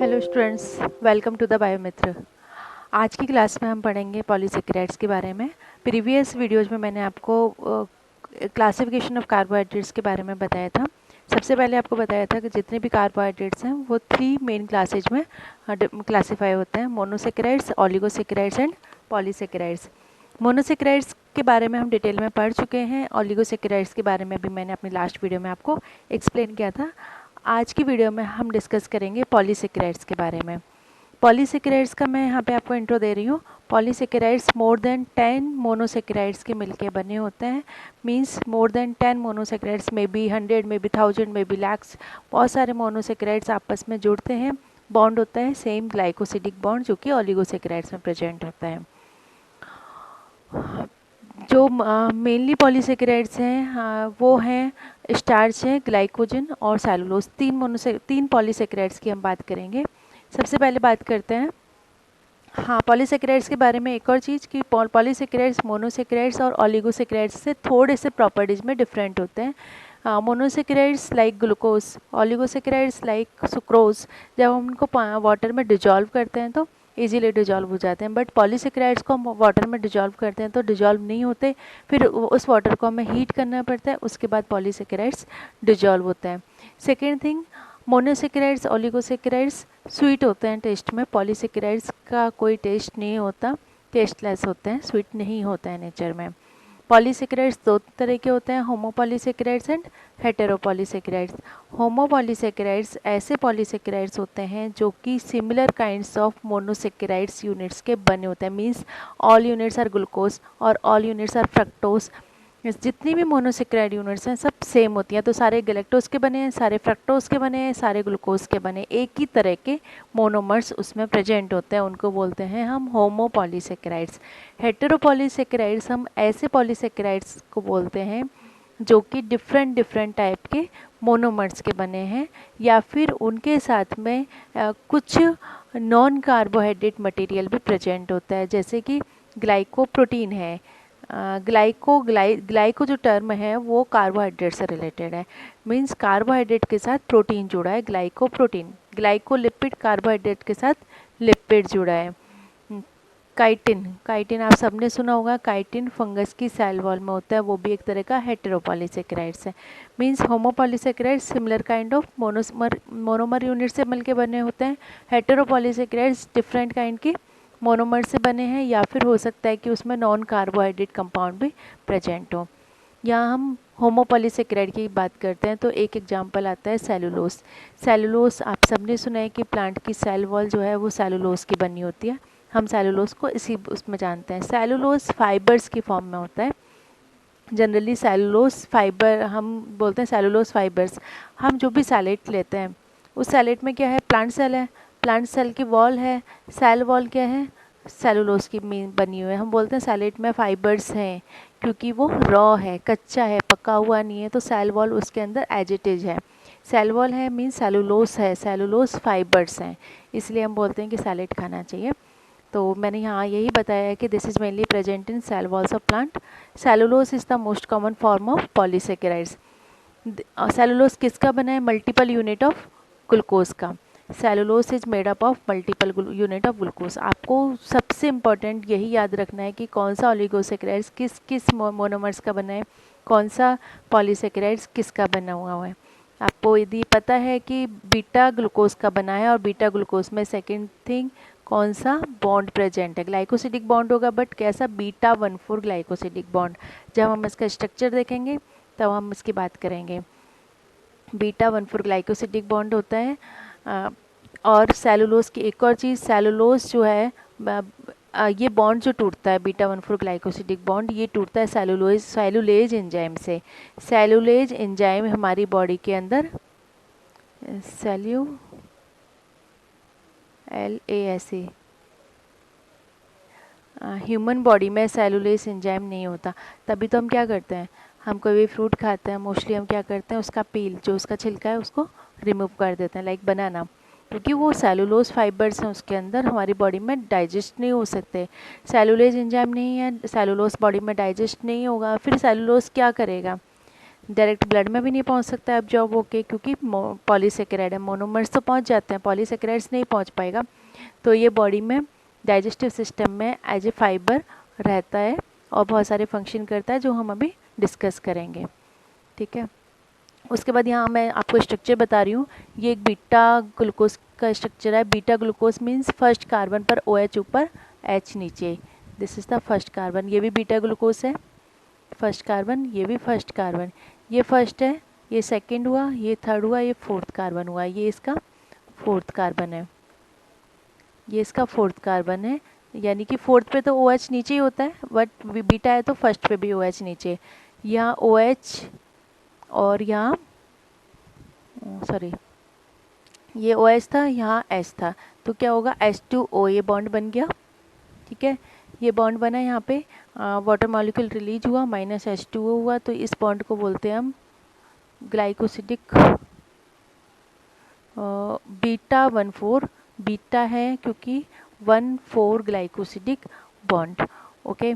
Hello students, welcome to the Biomitra. आज की class में हम पढ़ेंगे पॉलीसेकेराइड्स के बारे में। प्रीवियस वीडियोज में मैंने आपको क्लासिफिकेशन ऑफ कार्बोहाइड्रेट्स के बारे में बताया था। सबसे पहले आपको बताया था कि जितने भी कार्बोहाइड्रेट्स हैं वो 3 मेन क्लासेज में क्लासीफाई होते हैं: monosaccharides, oligosaccharides and polysaccharides. Monosaccharides के बारे में हम डिटेल में पढ़ चुके हैं। ऑलिगोसेकेराइड्स के बारे में भी मैंने अपनी लास्ट वीडियो में आपको एक्सप्लेन किया था। आज की वीडियो में हम डिस्कस करेंगे पॉलीसेकेराइड्स के बारे में। पॉलीसेकेराइड्स का मैं यहाँ पे आपको इंट्रो दे रही हूँ। पॉलीसेकेराइड्स मोर देन 10 मोनोसेकेराइड्स के मिलके बने होते हैं। Means more than 10 monosaccharides, may be 100, may be 1000, may be lakhs. बहुत सारे मोनोसेकेराइड्स आपस में जुड़ते हैं, बॉन्ड होता है सेम ग्लाइकोसिडिक बॉन्ड, जो कि ऑलिगोसेकेराइड्स में प्रेजेंट होता है। जो मेनली पॉलीसेकेराइड्स हैं वो हैं स्टार्च है, ग्लाइकोजन और सेलुलोज। तीन पॉलीसेकेराइड्स की हम बात करेंगे। सबसे पहले बात करते हैं पॉलीसेकेराइड्स के बारे में। एक और चीज़ कि पॉलीसेकेराइड्स मोनोसेकेराइड्स और ऑलिगोसेकेराइड्स से थोड़े से प्रॉपर्टीज़ में डिफरेंट होते हैं। Monosaccharides like glucose, oligosaccharides like sucrose, जब हम उनको वाटर में डिजॉल्व करते हैं तो इजीली डिजॉल्व हो जाते हैं। बट पॉलीसेकेराइड्स को हम वाटर में डिजॉल्व करते हैं तो डिजॉल्व नहीं होते, फिर उस वाटर को हमें हीट करना पड़ता है, उसके बाद पॉलीसेकेराइड्स डिजॉल्व होते हैं। Second thing, monosaccharides, oligosaccharides sweet होते हैं टेस्ट में। पॉलीसेकेराइड्स का कोई टेस्ट नहीं होता, टेस्टलेस होते हैं, स्वीट नहीं होता है नेचर में। पॉलीसेकेराइड्स दो तरह के होते हैं: होमोपॉलीसेकेराइड्स एंड हेटेरोपॉलीसेकेराइड्स। होमोपॉलीसेकेराइड्स ऐसे पॉलीसेकेराइड्स होते हैं जो कि similar kinds of monosaccharides units के बने होते हैं। Means all units are glucose और ऑल यूनिट्स आर फ्रक्टोज। जितनी भी मोनोसेकेराइड यूनिट्स हैं सब सेम होती हैं। तो सारे गैलेक्टोज के बने हैं, सारे फ्रक्टोज के बने हैं, सारे ग्लूकोज के बने, एक ही तरह के मोनोमर्स उसमें प्रेजेंट होते हैं। उनको बोलते हैं हम होमोपॉलीसेकेराइड्स। हेटेरोपॉलीसेकेराइड्स हम ऐसे पॉलीसेकेराइड्स को बोलते हैं जो कि डिफरेंट डिफरेंट टाइप के मोनोमर्स के बने हैं, या फिर उनके साथ में कुछ नॉन कार्बोहाइड्रेट मटेरियल भी प्रेजेंट होता है, जैसे कि ग्लाइकोप्रोटीन है। ग्लाइको जो टर्म है वो कार्बोहाइड्रेट से रिलेटेड है। मींस कार्बोहाइड्रेट के साथ प्रोटीन जुड़ा है, ग्लाइकोप्रोटीन। ग्लाइकोलिपिड कार्बोहाइड्रेट के साथ लिपिड जुड़ा है। काइटिन, काइटिन आप सबने सुना होगा। काइटिन फंगस की सेल वॉल में होता है, वो भी एक तरह का हेटेरोपॉलीसेकेराइड्स है। Means homopolysaccharides similar kind of monomer unit से मिलके बने होते हैं। हेटेरोपॉलीसेकेराइड्स डिफरेंट काइंड की मोनोमर से बने हैं, या फिर हो सकता है कि उसमें नॉन कार्बोहाइड्रेट कंपाउंड भी प्रेजेंट हो। यहाँ हम होमोपॉलीसेकेराइड की बात करते हैं तो एक एग्जांपल आता है सेलुलोज। सेलुलोज आप सबने सुना है कि प्लांट की सेल वॉल जो है वो सेलुलोज की बनी होती है। हम सेलुलोज को इसी उसमें जानते हैं। सेलुलोज फाइबर्स की फॉर्म में होता है। जनरली सेलुलोज फाइबर हम बोलते हैं, सेलुलोज फाइबर्स। हम जो भी सैलेड लेते हैं उस सैलेड में क्या है, प्लांट सेल है, प्लांट सेल की वॉल है, सेल वॉल क्या है, सेलुलोज की बनी हुई है। हम बोलते हैं सैलेड में फाइबर्स हैं क्योंकि वो रॉ है, कच्चा है, पका हुआ नहीं है, तो सेल वॉल उसके अंदर एज इट इज है। सेल वॉल है मीन्स सेलुलोज है, सेलुलोज फाइबर्स हैं, इसलिए हम बोलते हैं कि सैलेड खाना चाहिए। तो मैंने यहाँ यही बताया है कि this is mainly present in cell walls of plant. Cellulose is the most common form of polysaccharides. Cellulose किसका बना है, मल्टीपल यूनिट ऑफ ग्लूकोज का। Cellulose is made up of multiple unit of glucose. आपको सबसे important यही याद रखना है कि कौन सा ऑलिगोसेकेराइड्स किस किस मोनोमर्स का बना है, कौन सा पॉलीसेकेराइड्स किसका बना हुआ है। आपको यदि पता है कि बीटा ग्लूकोज का बना है और बीटा ग्लूकोज में सेकेंड थिंग कौन सा बॉन्ड प्रेजेंट है, ग्लाइकोसिडिक बॉन्ड होगा, बट कैसा, बीटा 1,4 ग्लाइकोसिडिक बॉन्ड। जब हम इसका स्ट्रक्चर देखेंगे तब हम इसकी बात करेंगे। बीटा 1,4 ग्लाइकोसिडिक बॉन्ड होता है। और सेलुलोज की एक और चीज़, सेलुलोज जो है ये बॉन्ड जो टूटता है बीटा 1,4 ग्लाइकोसिडिक बॉन्ड, ये टूटता है सेलुलेज एंजाइम से। सेलुलेज एंजाइम हमारी बॉडी के अंदर LASE ह्यूमन बॉडी में सेलुलेज एंजाइम नहीं होता। तभी तो हम क्या करते हैं, हम कोई भी फ्रूट खाते हैं मोस्टली हम क्या करते हैं, उसका पील जो उसका छिलका है उसको रिमूव कर देते हैं, लाइक बनाना, क्योंकि वो सेलुलोज फाइबर्स हैं उसके अंदर, हमारी बॉडी में डाइजेस्ट नहीं हो सकते। सेलुलेज एंजाइम नहीं है, सेलुलोज बॉडी में डाइजेस्ट नहीं होगा, फिर सेलुलोज क्या करेगा, डायरेक्ट ब्लड में भी नहीं पहुंच सकता एब्जॉर्ब होके, क्योंकि पॉलीसेकेराइड है। मोनोमर्स तो पहुंच जाते हैं, पॉलीसेकेराइड्स नहीं पहुंच पाएगा। तो ये बॉडी में डाइजेस्टिव सिस्टम में एज ए फाइबर रहता है और बहुत सारे फंक्शन करता है, जो हम अभी डिस्कस करेंगे। ठीक है, उसके बाद यहाँ मैं आपको स्ट्रक्चर बता रही हूँ। ये एक बीटा ग्लूकोज का स्ट्रक्चर है। Beta glucose means first carbon पर OH ऊपर, H नीचे। This is the first carbon. ये भी बीटा ग्लूकोज है, फर्स्ट कार्बन। ये भी फर्स्ट कार्बन। ये फर्स्ट है, ये सेकंड हुआ, ये थर्ड हुआ, ये फोर्थ कार्बन हुआ। ये इसका फोर्थ कार्बन है, ये इसका फोर्थ कार्बन है। यानी कि फोर्थ पे तो OH नीचे ही होता है, बट बीटा है तो फर्स्ट पे भी OH नीचे। यहाँ OH और यहाँ सॉरी, ये OH था, यहाँ H था, तो क्या होगा, H2O, ये बॉन्ड बन गया। ठीक है, ये बॉन्ड बना, यहाँ पे वाटर मॉलिक्यूल रिलीज हुआ, -H2O हुआ, तो इस बॉन्ड को बोलते हैं हम ग्लाइकोसिडिक बीटा 1,4। बीटा है क्योंकि 1,4 ग्लाइकोसिडिक बॉन्ड। ओके,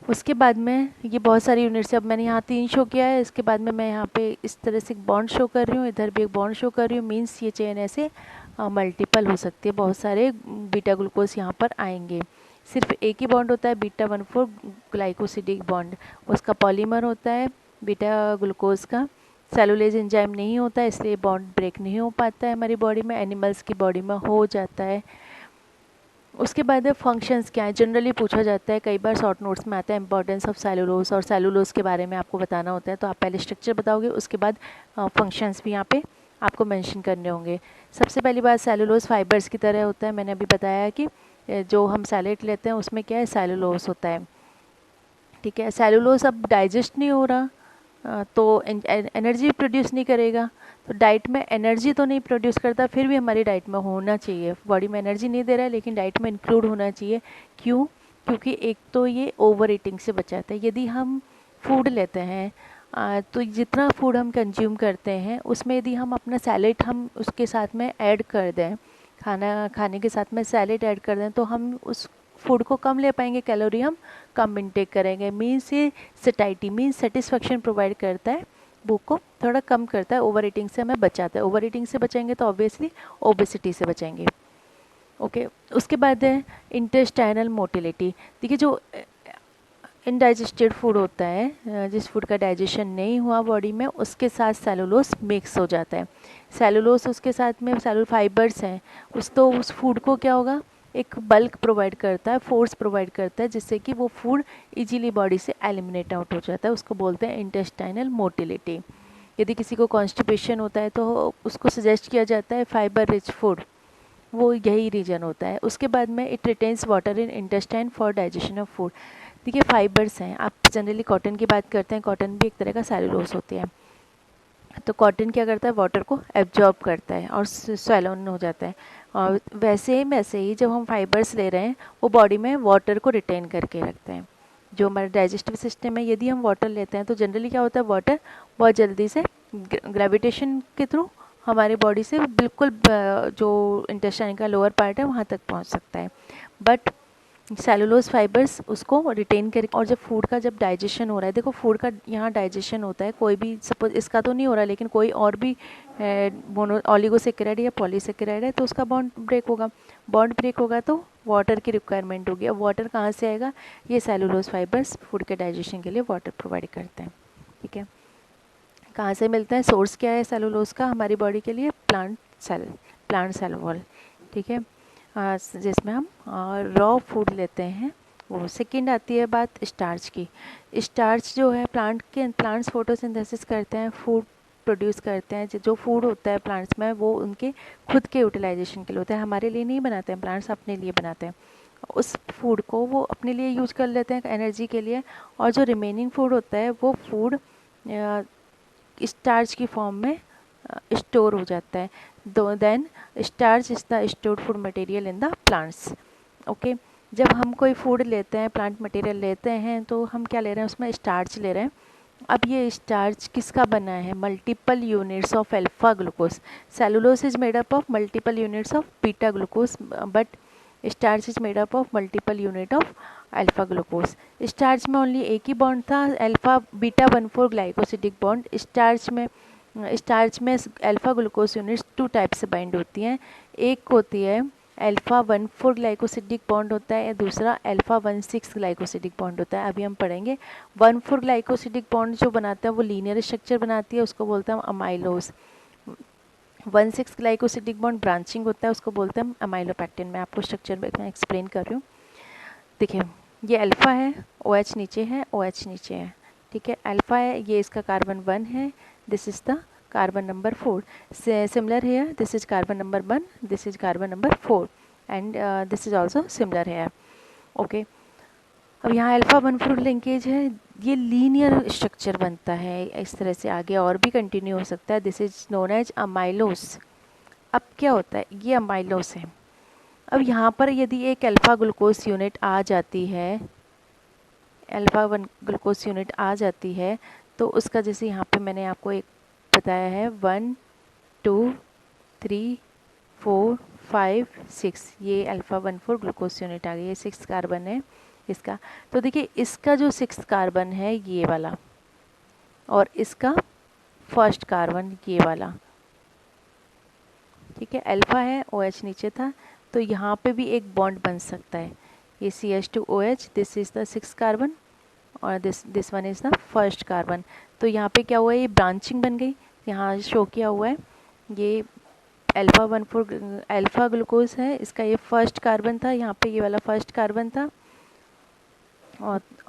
उसके बाद में ये बहुत सारी यूनिट्स, अब मैंने यहाँ 3 शो किया है। इसके बाद में मैं यहाँ पे इस तरह से बॉन्ड शो कर रही हूँ, इधर भी एक बॉन्ड शो कर रही हूँ। मीन्स ये चेन ऐसे मल्टीपल हो सकती है, बहुत सारे बीटा ग्लूकोज यहाँ पर आएंगे। सिर्फ एक ही बॉन्ड होता है, बीटा 1,4 ग्लाइकोसिडिक बॉन्ड। उसका पॉलीमर होता है बीटा ग्लूकोज का। सेलुलेज एंजाइम नहीं होता है, इसलिए बॉन्ड ब्रेक नहीं हो पाता है हमारी बॉडी में। एनिमल्स की बॉडी में हो जाता है। उसके बाद फंक्शंस क्या है, जनरली पूछा जाता है, कई बार शॉर्ट नोट्स में आता है इंपॉर्टेंस ऑफ सेलुलोज, और सेलुलोज के बारे में आपको बताना होता है। तो आप पहले स्ट्रक्चर बताओगे, उसके बाद फंक्शंस भी यहाँ पे आपको मेंशन करने होंगे। सबसे पहली बात, सेलुलोज फाइबर्स की तरह होता है। मैंने अभी बताया कि जो हम सैलेड लेते हैं उसमें क्या है, सेलुलोज होता है। ठीक है, सेलुलोज अब डाइजेस्ट नहीं हो रहा तो एनर्जी प्रोड्यूस नहीं करेगा। तो डाइट में एनर्जी तो नहीं प्रोड्यूस करता, फिर भी हमारी डाइट में होना चाहिए। बॉडी में एनर्जी नहीं दे रहा है, लेकिन डाइट में इंक्लूड होना चाहिए। क्यों? क्योंकि एक तो ये ओवर ईटिंग से बचाता है। यदि हम फूड लेते हैं तो जितना फूड हम कंज्यूम करते हैं उसमें यदि हम अपना सैलेड हम उसके साथ में ऐड कर दें, खाना खाने के साथ में सैलेड ऐड कर दें, तो हम उस फूड को कम ले पाएंगे, कैलोरी हम कम इंटेक करेंगे। मीन्स ये सटाइटी मीन्स सेटिस्फेक्शन प्रोवाइड करता है, भूख को थोड़ा कम करता है, ओवर ईटिंग से हमें बचाता है। ओवर ईटिंग से बचेंगे तो ऑब्वियसली ओबेसिटी से बचेंगे। ओके, उसके बाद है इंटेस्टाइनल मोटिलिटी। देखिए, जो इनडाइजेस्टेड फूड होता है, जिस फूड का डाइजेशन नहीं हुआ बॉडी में, उसके साथ सेलुलोज मिक्स हो जाता है। सेलुलोज उसके साथ में सेलुल फाइबर्स हैं, उस फूड को क्या होगा, एक बल्क प्रोवाइड करता है, फोर्स प्रोवाइड करता है, जिससे कि वो फूड इजीली बॉडी से एलिमिनेट आउट हो जाता है। उसको बोलते हैं इंटेस्टाइनल मोटिलिटी। यदि किसी को कॉन्स्टिपेशन होता है तो उसको सजेस्ट किया जाता है फाइबर रिच फूड, वो यही रीजन होता है। उसके बाद में it retains water in intestine for digestion of food. देखिए, फाइबर्स हैं, आप जनरली कॉटन की बात करते हैं, कॉटन भी एक तरह का सेलुलोज होती है। तो कॉटन क्या करता है, वाटर को एब्जॉर्ब करता है और स्वेलोन हो जाता है। और वैसे ही जब हम फाइबर्स ले रहे हैं, वो बॉडी में वाटर को रिटेन करके रखते हैं। जो हमारा डाइजेस्टिव सिस्टम है, यदि हम वाटर लेते हैं तो जनरली क्या होता है, वाटर बहुत जल्दी से ग्रेविटेशन के थ्रू हमारी बॉडी से बिल्कुल जो इंटेस्टाइन का लोअर पार्ट है वहाँ तक पहुँच सकता है। बट सेलुलोज फाइबर्स उसको रिटेन कर, और जब फूड का जब डाइजेशन हो रहा है, देखो फूड का यहाँ डाइजेशन होता है, कोई भी सपोज इसका तो नहीं हो रहा, लेकिन कोई और भी मोनो ऑलिगोसेकेराइड या पॉलीसेकेराइड है, तो उसका बॉन्ड ब्रेक होगा। बॉन्ड ब्रेक होगा तो वाटर की रिक्वायरमेंट होगी। अब वाटर कहाँ से आएगा, ये सेलुलोज फाइबर्स फूड के डाइजेशन के लिए वाटर प्रोवाइड करते हैं। ठीक है, कहाँ से मिलता है, सोर्स क्या है सेलुलोज का हमारी बॉडी के लिए, प्लांट सेल वॉल। ठीक है, जिसमें हम रॉ फूड लेते हैं वो। सेकंड आती है बात स्टार्च की। स्टार्च जो है प्लांट्स फोटोसिंथेसिस करते हैं, फूड प्रोड्यूस करते हैं। जो फूड होता है प्लांट्स में, वो उनके खुद के यूटिलाइजेशन के लिए होता है, हमारे लिए नहीं बनाते हैं, प्लांट्स अपने लिए बनाते हैं। उस फूड को वो अपने लिए यूज कर लेते हैं एनर्जी के लिए, और जो रिमेनिंग फूड होता है वो फूड स्टार्च की फॉर्म में स्टोर हो जाता है। Then starch is the stored food material in the plants. Okay, जब हम कोई फूड लेते हैं, प्लांट मटेरियल लेते हैं, तो हम क्या ले रहे हैं, उसमें स्टार्च ले रहे हैं। अब ये स्टार्च किसका बना है, multiple units of alpha glucose. Cellulose is made up of multiple units of beta glucose, but starch is made up of multiple unit of alpha glucose. Starch में ओनली एक ही बॉन्ड था, alpha beta 1,4 glycosidic bond. Starch में alpha glucose units 2 type से bind होती हैं। एक होती है अल्फ़ा 1,4 ग्लाइकोसिडिक बॉन्ड होता है, दूसरा अल्फ़ा 1,6 ग्लाइकोसिडिक बॉन्ड होता है। अभी हम पढ़ेंगे। 1,4 ग्लाइकोसिडिक बॉन्ड जो बनाता है वो लीनियर स्ट्रक्चर बनाती है, उसको बोलते हैं अमाइलोज। 1,6 ग्लाइकोसिडिक बॉन्ड ब्रांचिंग होता है, उसको बोलते हैं अमाइलोपैक्टिन। मैं आपको स्ट्रक्चर में एक्सप्लेन कर रही हूँ। देखिए, ये अल्फ़ा है, OH नीचे है, OH नीचे है, ठीक है। अल्फ़ा है, ये इसका कार्बन 1 है, this is the carbon number 4। Similar here, this is carbon number 1, this is carbon number 4 and this is also similar here. Okay, अब यहाँ अल्फ़ा 1,4 लिंकेज है, ये लीनियर स्ट्रक्चर बनता है इस तरह से। आगे और भी कंटिन्यू हो सकता है। This is known as amylose. अब क्या होता है, ये अमाइलोस है। अब यहाँ पर यदि एक अल्फ़ा ग्लूकोज यूनिट आ जाती है, अल्फ़ा 1 ग्लूकोज यूनिट आ जाती है, तो उसका जैसे यहाँ पे मैंने आपको एक बताया है 1 2 3 4 5 6, ये अल्फ़ा 1,4 ग्लूकोज यूनिट आ गई, ये 6 कार्बन है इसका। तो देखिए, इसका जो 6 कार्बन है ये वाला, और इसका फर्स्ट कार्बन ये वाला, ठीक है। अल्फ़ा है, OH नीचे था, तो यहाँ पे भी एक बॉन्ड बन सकता है। ये CH2OH, this is the 6 carbon, और this one is the first carbon. तो यहाँ पे क्या हुआ है, ये ब्रांचिंग बन गई, यहाँ शो किया हुआ है। ये अल्फ़ा 1,4 अल्फ़ा ग्लूकोज है, इसका ये फर्स्ट कार्बन था, यहाँ पे ये वाला फर्स्ट कार्बन था,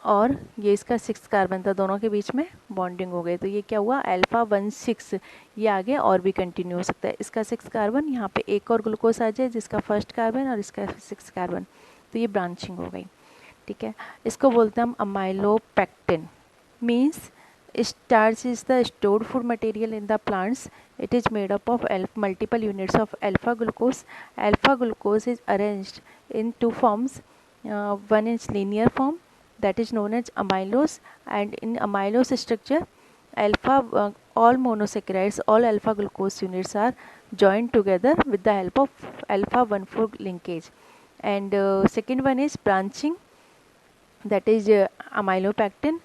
और ये इसका 6 कार्बन था, दोनों के बीच में बॉन्डिंग हो गई। तो ये क्या हुआ, अल्फ़ा 1,6, ये आगे और भी कंटिन्यू हो सकता है। इसका 6 कार्बन, यहाँ पे एक और ग्लूकोज आ जाए जिसका फर्स्ट कार्बन और इसका 6 कार्बन, तो ये ब्रांचिंग हो गई, ठीक है। इसको बोलते हैं हम amylopectin. Means starch is the stored food material in the plants. It is made up of multiple units of alpha glucose. Alpha glucose is arranged in two forms. One is linear form, that is known as amylose, and in amylose structure, all monosaccharides, all alpha glucose units are joined together with the help of alpha 1,4 linkage. And second one is branching, that is amylopectin.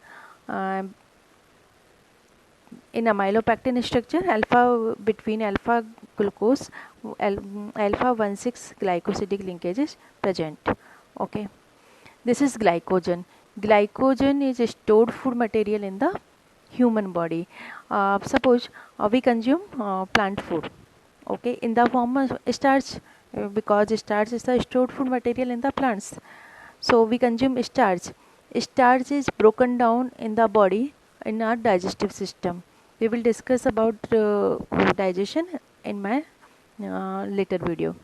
In amylopectin structure, between alpha glucose, alpha 1,6 glycosidic linkage is present. Okay, this is glycogen. Glycogen is stored food material in the human body. Suppose we consume plant food, okay, in the form of starch, because starch is the stored food material in the plants. So we consume starch. Starch is broken down in the body in our digestive system. We will discuss about digestion in my later video.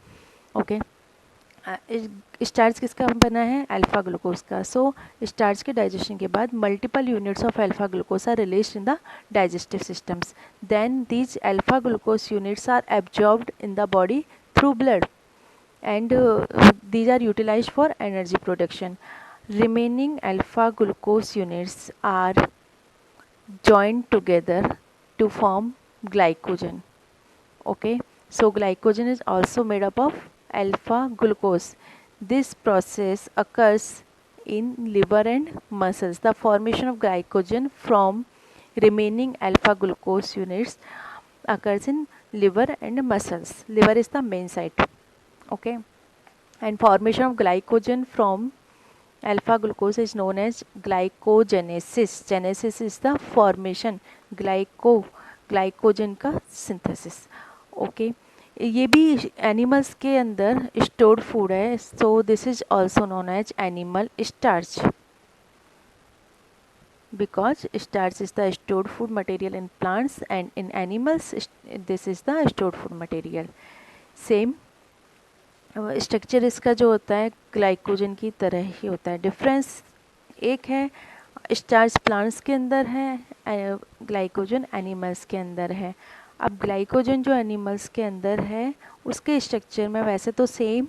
Okay. Starch किसका बना है, alpha glucose का। सो starch के digestion के बाद multiple units of alpha glucose are released in the digestive systems. Then these alpha glucose units are absorbed in the body through blood, and these are utilized for energy production. Remaining alpha glucose units are joined together to form glycogen. Okay, so glycogen is also made up of alpha glucose. This process occurs in liver and muscles. The formation of glycogen from remaining alpha glucose units occurs in liver and muscles. Liver is the main site. Okay, and formation of glycogen from alpha glucose is known as glycogenesis. Genesis is the formation, glycogen का synthesis. Okay, ये भी animals के अंदर stored food है, so this is also known as animal starch, because starch is the stored food material in plants, and in animals this is the stored food material. Same structure इसका जो होता है glycogen की तरह ही होता है। Difference एक है, स्टार्च प्लांट्स के अंदर है, ग्लाइकोजन एनिमल्स के अंदर है। अब ग्लाइकोजन जो एनिमल्स के अंदर है उसके स्ट्रक्चर में वैसे तो सेम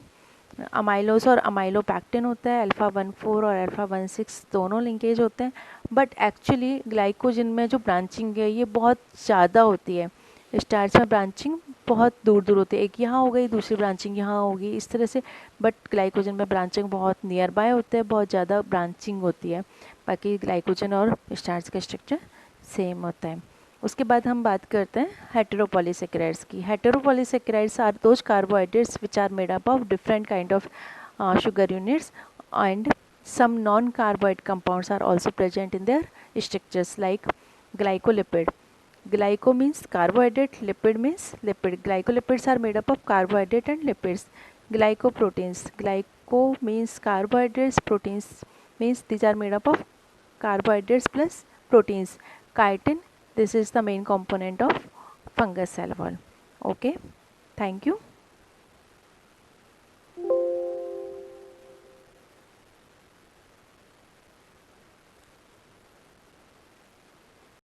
अमाइलोस और अमाइलोपैक्टिन होता है, अल्फ़ा 1,4 और अल्फ़ा 1,6 दोनों लिंकेज होते हैं, बट एक्चुअली ग्लाइकोजन में जो ब्रांचिंग है ये बहुत ज़्यादा होती है। स्टार्च में ब्रांचिंग बहुत दूर दूर होती है, एक यहाँ हो गई दूसरी ब्रांचिंग यहाँ होगी इस तरह से, बट ग्लाइकोजन में ब्रांचिंग बहुत नियर बाय होते हैं, बहुत ज़्यादा ब्रांचिंग होती है। बाकी ग्लाइकोजन और स्टार्च का स्ट्रक्चर सेम होता है। उसके बाद हम बात करते हैं हेटेरोपॉलीसेकेराइड्स की। Heteropolysaccharides are those carbohydrates which are made up of different kind of sugar units, and some non-carbohydrate compounds are also present in their structures like glycolipid. Glyco means carbohydrate, lipid means lipid. Glycolipids are made up of carbohydrate and lipids. Glycoproteins. Glyco means carbohydrates, proteins means these are made up of carbohydrates plus proteins. Chitin, this is the main component of fungus cell wall. Okay, thank you.